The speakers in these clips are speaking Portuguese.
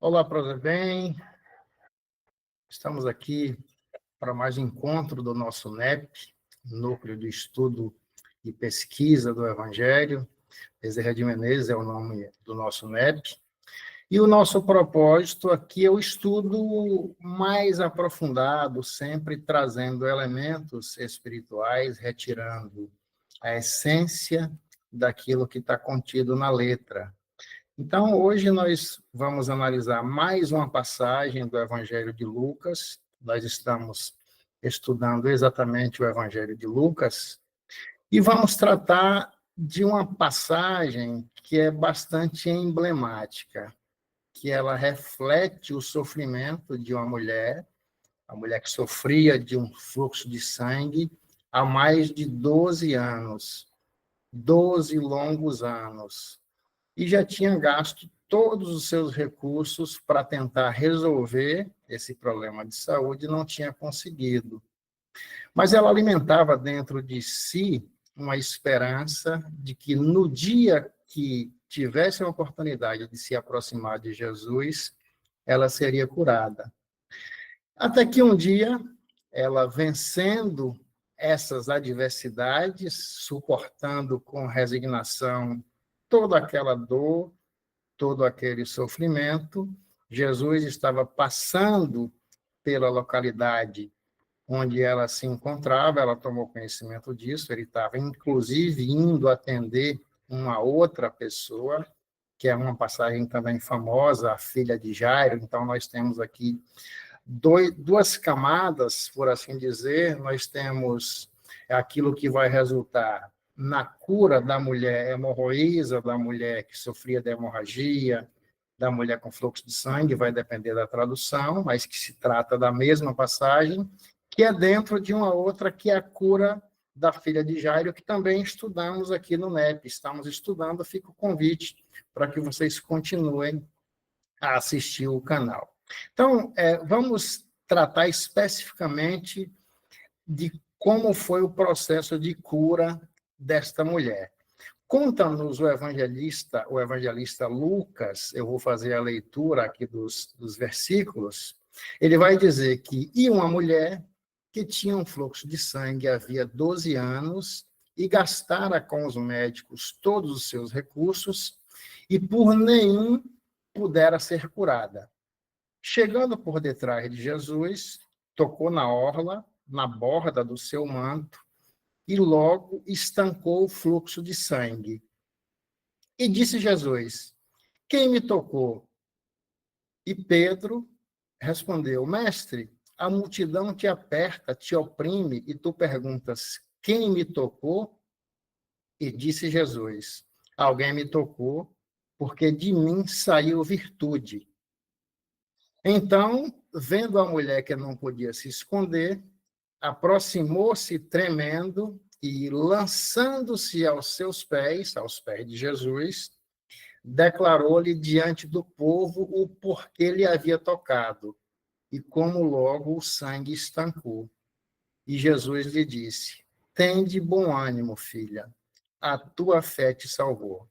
Olá, prazer bem. Estamos aqui para mais um encontro do nosso NEP, Núcleo de Estudo e Pesquisa do Evangelho. Bezerra de Menezes é o nome do nosso NEP. E o nosso propósito aqui é o estudo mais aprofundado, sempre trazendo elementos espirituais, retirando a essência daquilo que está contido na letra. Então, hoje nós vamos analisar mais uma passagem do Evangelho de Lucas. Nós estamos estudando exatamente o Evangelho de Lucas e vamos tratar de uma passagem que é bastante emblemática, que ela reflete o sofrimento de uma mulher, a mulher que sofria de um fluxo de sangue há mais de 12 anos, 12 longos anos, e já tinha gasto todos os seus recursos para tentar resolver esse problema de saúde e não tinha conseguido. Mas ela alimentava dentro de si uma esperança de que no dia que tivesse a oportunidade de se aproximar de Jesus, ela seria curada. Até que um dia, ela vencendo essas adversidades, suportando com resignação toda aquela dor, todo aquele sofrimento, Jesus estava passando pela localidade onde ela se encontrava, ela tomou conhecimento disso, ele estava, inclusive, indo atender uma outra pessoa, que é uma passagem também famosa, a filha de Jairo. Então, nós temos aqui duas camadas, por assim dizer. Nós temos aquilo que vai resultar na cura da mulher hemorroísa, da mulher que sofria de hemorragia, da mulher com fluxo de sangue, vai depender da tradução, mas que se trata da mesma passagem, que é dentro de uma outra, que é a cura da filha de Jairo, que também estudamos aqui no NEP. Estamos estudando, fica o convite para que vocês continuem a assistir o canal. Então, vamos tratar especificamente de como foi o processo de cura desta mulher. Conta-nos o evangelista Lucas, eu vou fazer a leitura aqui dos versículos, ele vai dizer que uma mulher que tinha um fluxo de sangue havia 12 anos e gastara com os médicos todos os seus recursos e por nenhum pudera ser curada. Chegando por detrás de Jesus, tocou na orla, na borda do seu manto, e logo estancou o fluxo de sangue. E disse Jesus: quem me tocou? E Pedro respondeu: Mestre, a multidão te aperta, te oprime, e tu perguntas: quem me tocou? E disse Jesus: alguém me tocou, porque de mim saiu virtude. Então, vendo a mulher que não podia se esconder, aproximou-se tremendo e, lançando-se aos pés de Jesus, declarou-lhe diante do povo o porquê lhe havia tocado e como logo o sangue estancou. E Jesus lhe disse: tende bom ânimo, filha, a tua fé te salvou.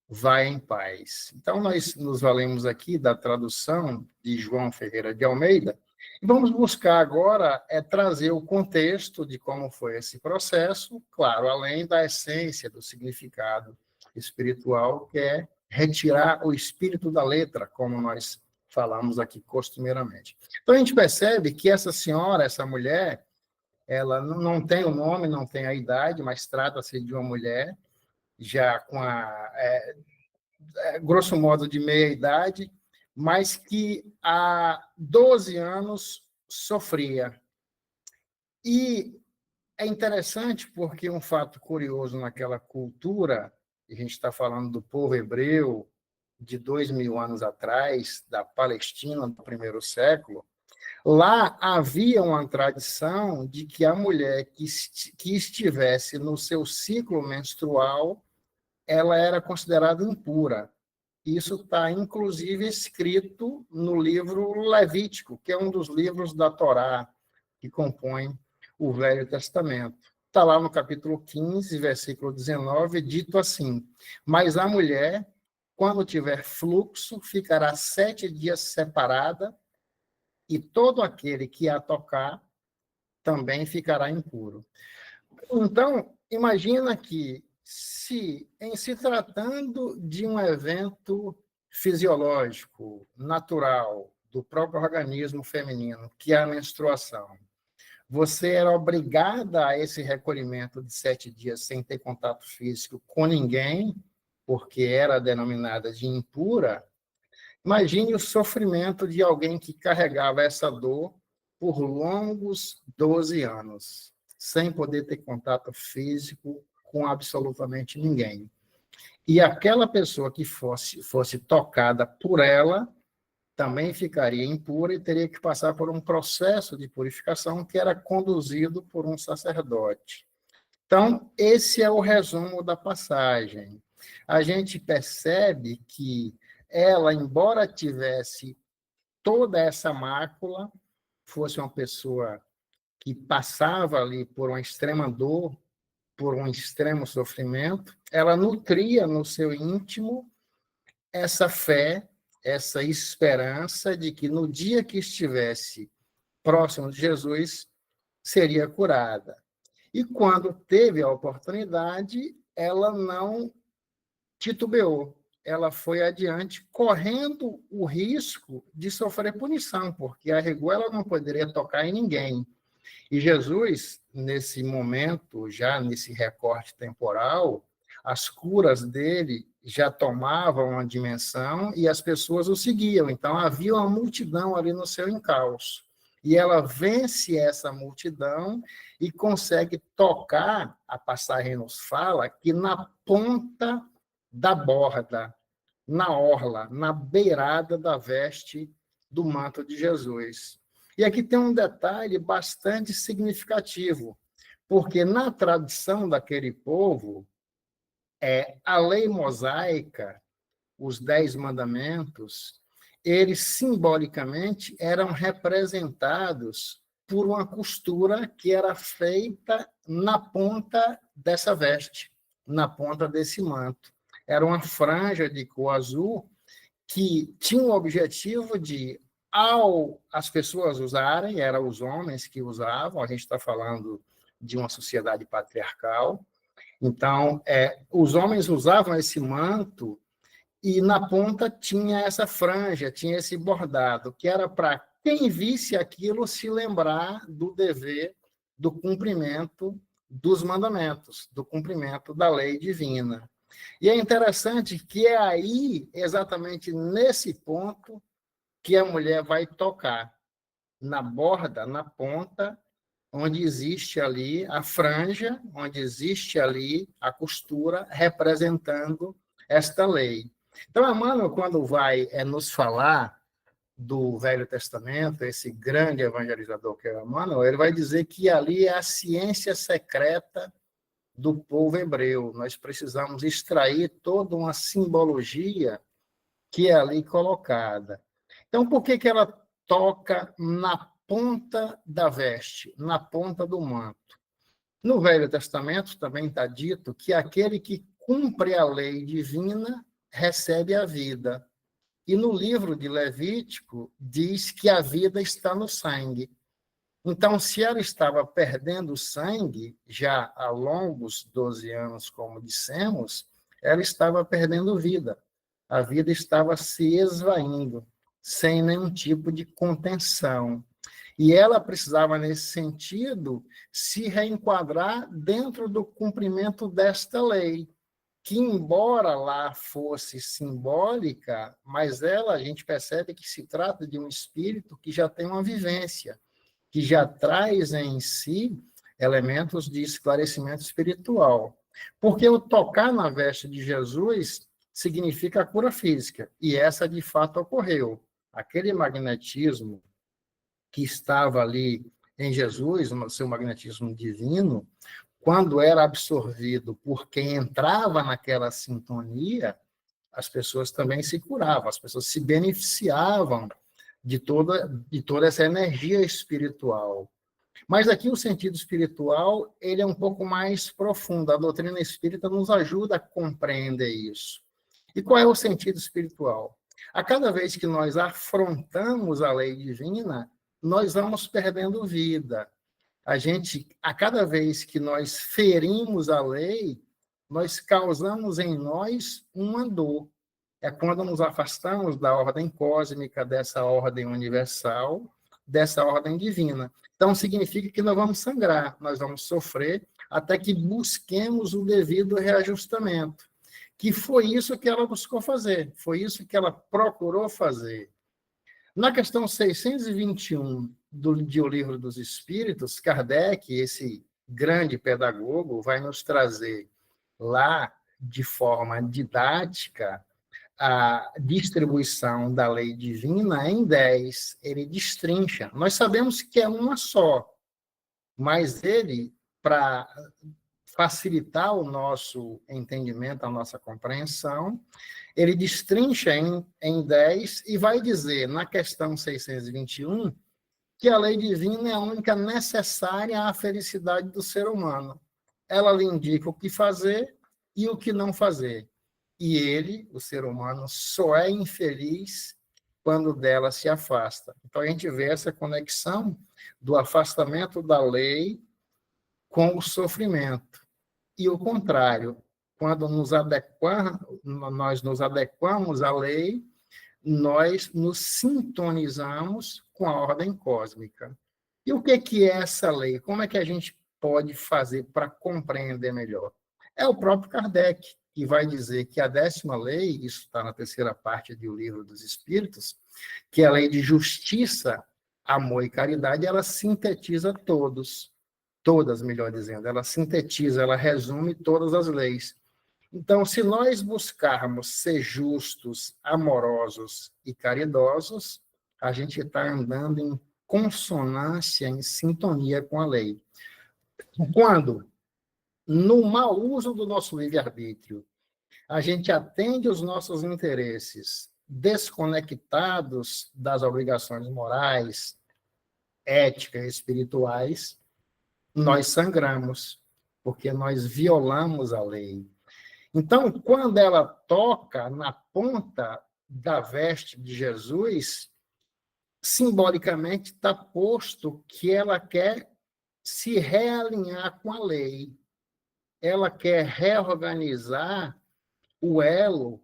Vai em paz. Então, nós nos valemos aqui da tradução de João Ferreira de Almeida, e vamos buscar agora trazer o contexto de como foi esse processo, claro, além da essência, do significado espiritual, que é retirar o espírito da letra, como nós falamos aqui costumeiramente. Então, a gente percebe que essa senhora, essa mulher, ela não tem o nome, não tem a idade, mas trata-se de uma mulher já com grosso modo, de meia-idade, mas que há 12 anos sofria. E é interessante porque um fato curioso naquela cultura, a gente está falando do povo hebreu de 2.000 anos atrás, da Palestina, do primeiro século, lá havia uma tradição de que a mulher que estivesse no seu ciclo menstrual, ela era considerada impura. Isso está, inclusive, escrito no livro Levítico, que é um dos livros da Torá que compõem o Velho Testamento. Está lá no capítulo 15, versículo 19, dito assim: mas a mulher quando tiver fluxo, ficará 7 dias separada, e todo aquele que a tocar também ficará impuro. Então, imagina que, em se tratando de um evento fisiológico, natural, do próprio organismo feminino, que é a menstruação, você era obrigada a esse recolhimento de 7 dias sem ter contato físico com ninguém, porque era denominada de impura. Imagine o sofrimento de alguém que carregava essa dor por longos 12 anos, sem poder ter contato físico com absolutamente ninguém. E aquela pessoa que fosse tocada por ela também ficaria impura e teria que passar por um processo de purificação que era conduzido por um sacerdote. Então, esse é o resumo da passagem. A gente percebe que ela, embora tivesse toda essa mácula, fosse uma pessoa que passava ali por uma extrema dor, por um extremo sofrimento, ela nutria no seu íntimo essa fé, essa esperança de que no dia que estivesse próximo de Jesus, seria curada. E quando teve a oportunidade, ela não titubeou, ela foi adiante, correndo o risco de sofrer punição, porque a rigor ela não poderia tocar em ninguém. E Jesus, nesse momento, já nesse recorte temporal, as curas dele já tomavam uma dimensão e as pessoas o seguiam. Então, havia uma multidão ali no seu encalço. E ela vence essa multidão e consegue tocar, a passagem nos fala, que na ponta da borda, na orla, na beirada da veste do manto de Jesus. E aqui tem um detalhe bastante significativo, porque na tradição daquele povo, a lei mosaica, os 10 mandamentos, eles simbolicamente eram representados por uma costura que era feita na ponta dessa veste, na ponta desse manto. Era uma franja de cor azul que tinha o objetivo de, ao as pessoas usarem, eram os homens que usavam, a gente está falando de uma sociedade patriarcal, então, os homens usavam esse manto e na ponta tinha essa franja, tinha esse bordado, que era para quem visse aquilo se lembrar do dever, do cumprimento dos mandamentos, do cumprimento da lei divina. E é interessante que é aí, exatamente nesse ponto, que a mulher vai tocar, na borda, na ponta, onde existe ali a franja, onde existe ali a costura, representando esta lei. Então, Emmanuel, quando vai nos falar do Velho Testamento, esse grande evangelizador que é Emmanuel, ele vai dizer que ali é a ciência secreta do povo hebreu. Nós precisamos extrair toda uma simbologia que é ali colocada. Então, por que ela toca na ponta da veste, na ponta do manto? No Velho Testamento também está dito que aquele que cumpre a lei divina recebe a vida. E no livro de Levítico diz que a vida está no sangue. Então, se ela estava perdendo sangue, já há longos 12 anos, como dissemos, ela estava perdendo vida. A vida estava se esvaindo, sem nenhum tipo de contenção. E ela precisava, nesse sentido, se reenquadrar dentro do cumprimento desta lei, que, embora lá fosse simbólica, mas ela, a gente percebe que se trata de um espírito que já tem uma vivência, que já traz em si elementos de esclarecimento espiritual. Porque o tocar na veste de Jesus significa a cura física, e essa de fato ocorreu. Aquele magnetismo que estava ali em Jesus, o seu magnetismo divino, quando era absorvido por quem entrava naquela sintonia, as pessoas também se curavam, as pessoas se beneficiavam de toda essa energia espiritual. Mas aqui o sentido espiritual ele é um pouco mais profundo. A doutrina espírita nos ajuda a compreender isso. E qual é o sentido espiritual? A cada vez que nós afrontamos a lei divina, nós vamos perdendo vida. A cada vez que nós ferimos a lei, nós causamos em nós uma dor. É quando nos afastamos da ordem cósmica, dessa ordem universal, dessa ordem divina. Então, significa que nós vamos sangrar, nós vamos sofrer, até que busquemos o devido reajustamento. Que foi isso que ela buscou fazer, foi isso que ela procurou fazer. Na questão 621 de O Livro dos Espíritos, Kardec, esse grande pedagogo, vai nos trazer lá, de forma didática, a distribuição da lei divina em 10. Ele destrincha. Nós sabemos que é uma só, mas ele, para facilitar o nosso entendimento, a nossa compreensão, ele destrincha em 10 e vai dizer, na questão 621, que a lei divina é a única necessária à felicidade do ser humano. Ela lhe indica o que fazer e o que não fazer. E ele, o ser humano, só é infeliz quando dela se afasta. Então, a gente vê essa conexão do afastamento da lei com o sofrimento. E o contrário, quando nós nos adequamos à lei, nós nos sintonizamos com a ordem cósmica. E o que é essa lei? Como é que a gente pode fazer para compreender melhor? É o próprio Kardec, que vai dizer que a 10ª lei, isso está na 3ª parte do Livro dos Espíritos, que é a lei de justiça, amor e caridade, ela sintetiza todas, melhor dizendo, ela sintetiza, ela resume todas as leis. Então, se nós buscarmos ser justos, amorosos e caridosos, a gente está andando em consonância, em sintonia com a lei. Quando, no mau uso do nosso livre-arbítrio, a gente atende os nossos interesses desconectados das obrigações morais, éticas e espirituais, nós sangramos, porque nós violamos a lei. Então, quando ela toca na ponta da veste de Jesus, simbolicamente está posto que ela quer se realinhar com a lei. Ela quer reorganizar o elo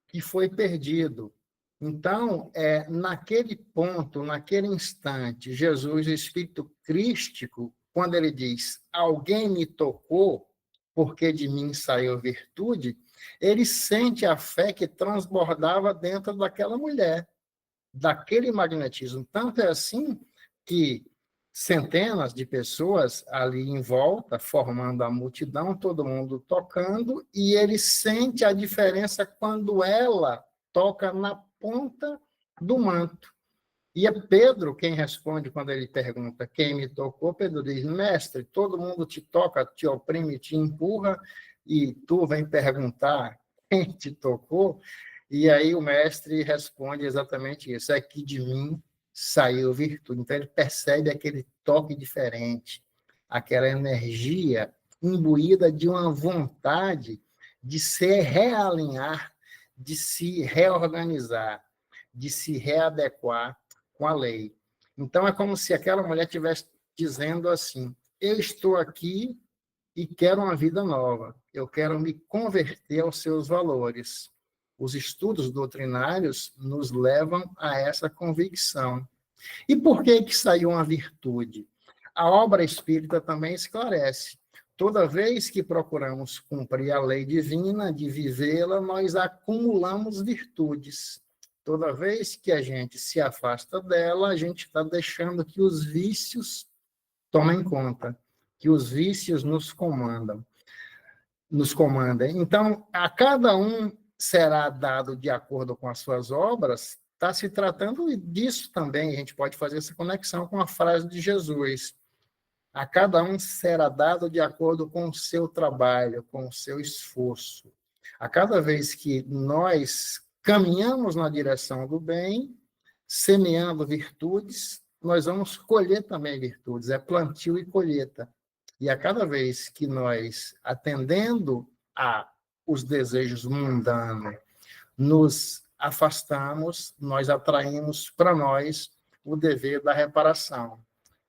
que foi perdido. Então, naquele ponto, naquele instante, Jesus, o Espírito Crístico, quando ele diz, alguém me tocou, porque de mim saiu virtude, ele sente a fé que transbordava dentro daquela mulher, daquele magnetismo. Tanto é assim que centenas de pessoas ali em volta, formando a multidão, todo mundo tocando, e ele sente a diferença quando ela toca na ponta do manto. E é Pedro quem responde quando ele pergunta quem me tocou. Pedro diz, mestre, todo mundo te toca, te oprime, te empurra, e tu vem perguntar quem te tocou? E aí o mestre responde exatamente isso, é que de mim saiu virtude. Então ele percebe aquele toque diferente, aquela energia imbuída de uma vontade de se realinhar, de se reorganizar, de se readequar com a lei. Então, é como se aquela mulher estivesse dizendo assim, eu estou aqui e quero uma vida nova, eu quero me converter aos seus valores. Os estudos doutrinários nos levam a essa convicção. E por que saiu uma virtude? A obra espírita também esclarece. Toda vez que procuramos cumprir a lei divina, de vivê-la, nós acumulamos virtudes. Toda vez que a gente se afasta dela, a gente está deixando que os vícios tomem conta, que os vícios nos comandem. Então, a cada um será dado de acordo com as suas obras. Está se tratando disso também, a gente pode fazer essa conexão com a frase de Jesus. A cada um será dado de acordo com o seu trabalho, com o seu esforço. A cada vez que nós caminhamos na direção do bem, semeando virtudes, nós vamos colher também virtudes, é plantio e colheita. E a cada vez que nós, atendendo a os desejos mundanos, nos afastamos, nós atraímos para nós o dever da reparação.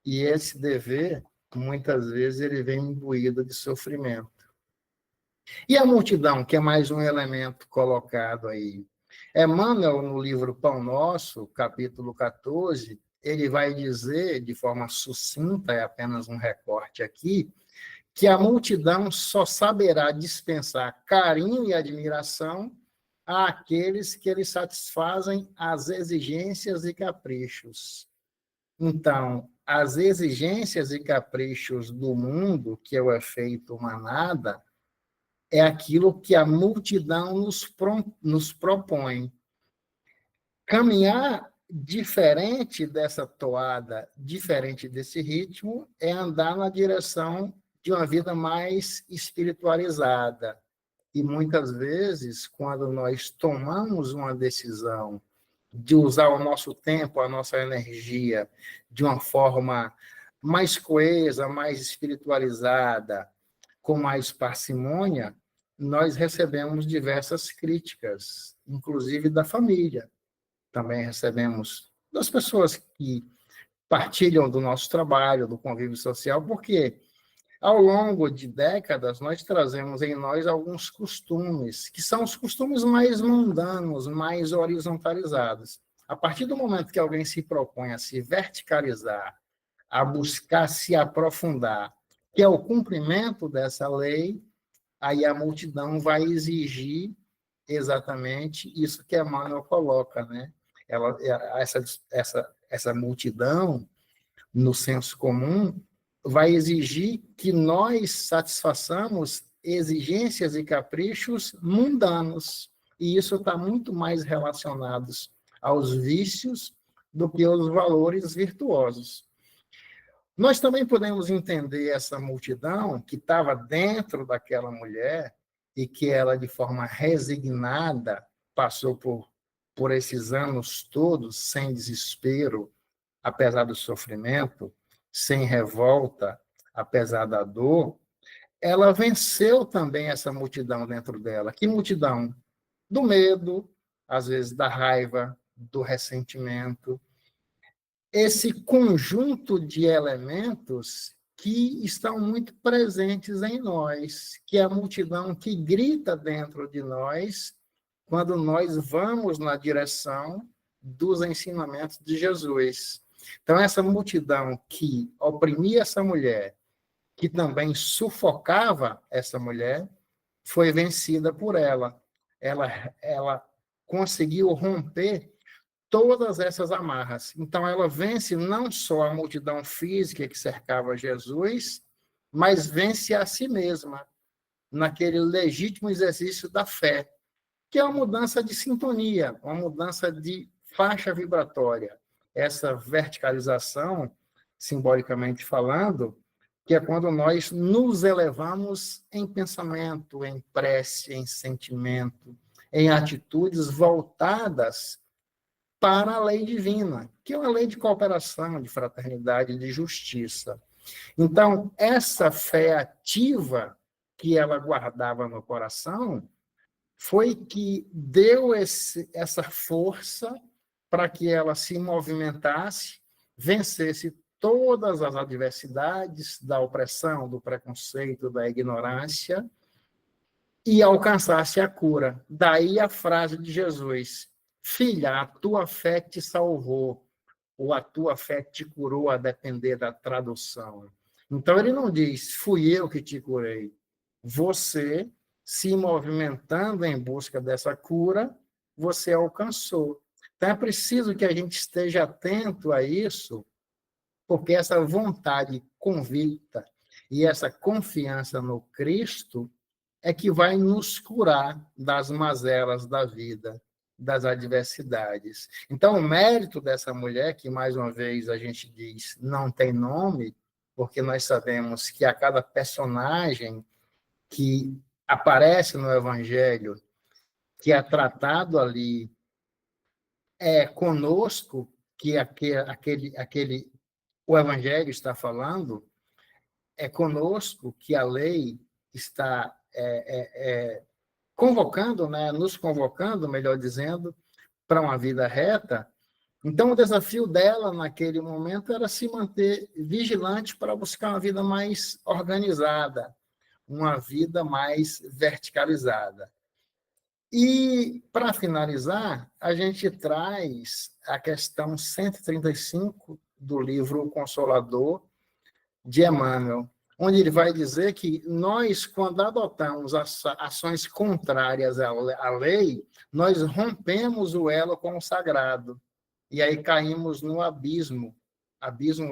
E esse dever, muitas vezes, ele vem imbuído de sofrimento. E a multidão, que é mais um elemento colocado aí. Emmanuel, no livro Pão Nosso, capítulo 14, ele vai dizer, de forma sucinta, é apenas um recorte aqui, que a multidão só saberá dispensar carinho e admiração àqueles que lhe satisfazem as exigências e caprichos. Então, as exigências e caprichos do mundo, que é o efeito manada, é aquilo que a multidão nos propõe. Caminhar diferente dessa toada, diferente desse ritmo, é andar na direção de uma vida mais espiritualizada. E muitas vezes, quando nós tomamos uma decisão de usar o nosso tempo, a nossa energia, de uma forma mais coesa, mais espiritualizada, com mais parcimônia, nós recebemos diversas críticas, inclusive da família. Também recebemos das pessoas que partilham do nosso trabalho, do convívio social, porque ao longo de décadas nós trazemos em nós alguns costumes, que são os costumes mais mundanos, mais horizontalizados. A partir do momento que alguém se propõe a se verticalizar, a buscar se aprofundar, que é o cumprimento dessa lei, aí a multidão vai exigir exatamente isso que Emmanuel coloca, né? Essa multidão, no senso comum, vai exigir que nós satisfaçamos exigências e caprichos mundanos. E isso está muito mais relacionado aos vícios do que aos valores virtuosos. Nós também podemos entender essa multidão que estava dentro daquela mulher e que ela, de forma resignada, passou por esses anos todos sem desespero, apesar do sofrimento, sem revolta, apesar da dor. Ela venceu também essa multidão dentro dela. Que multidão? Do medo, às vezes da raiva, do ressentimento, esse conjunto de elementos que estão muito presentes em nós, que é a multidão que grita dentro de nós quando nós vamos na direção dos ensinamentos de Jesus. Então, essa multidão que oprimia essa mulher, que também sufocava essa mulher, foi vencida por ela. Ela conseguiu romper todas essas amarras. Então, ela vence não só a multidão física que cercava Jesus, mas vence a si mesma, naquele legítimo exercício da fé, que é uma mudança de sintonia, uma mudança de faixa vibratória. Essa verticalização, simbolicamente falando, que é quando nós nos elevamos em pensamento, em prece, em sentimento, em atitudes voltadas para a lei divina, que é uma lei de cooperação, de fraternidade, de justiça. Então, essa fé ativa que ela guardava no coração foi que deu essa força para que ela se movimentasse, vencesse todas as adversidades da opressão, do preconceito, da ignorância e alcançasse a cura. Daí a frase de Jesus: filha, a tua fé te salvou, ou a tua fé te curou, a depender da tradução. Então, ele não diz, fui eu que te curei. Você, se movimentando em busca dessa cura, você alcançou. Então, é preciso que a gente esteja atento a isso, porque essa vontade convicta e essa confiança no Cristo é que vai nos curar das mazelas da vida, das adversidades. Então, o mérito dessa mulher, que mais uma vez a gente diz não tem nome, porque nós sabemos que a cada personagem que aparece no Evangelho, que é tratado ali, é conosco que o Evangelho está falando, é conosco que a lei está convocando, né, nos convocando, melhor dizendo, para uma vida reta. Então, o desafio dela, naquele momento, era se manter vigilante para buscar uma vida mais organizada, uma vida mais verticalizada. E, para finalizar, a gente traz a questão 135 do livro O Consolador, de Emmanuel, onde ele vai dizer que nós, quando adotamos ações contrárias à lei, nós rompemos o elo com o sagrado. E aí caímos no abismo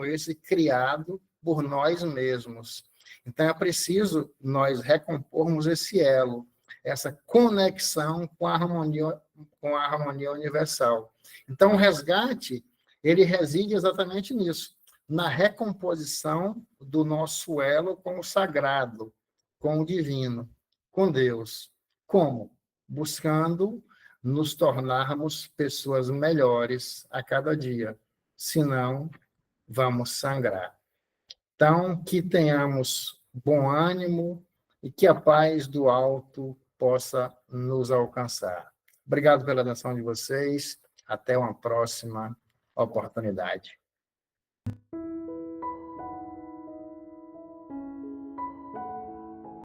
esse criado por nós mesmos. Então é preciso nós recompormos esse elo, essa conexão com a harmonia universal. Então o resgate, ele reside exatamente nisso, na recomposição do nosso elo com o sagrado, com o divino, com Deus. Como? Buscando nos tornarmos pessoas melhores a cada dia, senão vamos sangrar. Então, que tenhamos bom ânimo e que a paz do alto possa nos alcançar. Obrigado pela atenção de vocês. Até uma próxima oportunidade.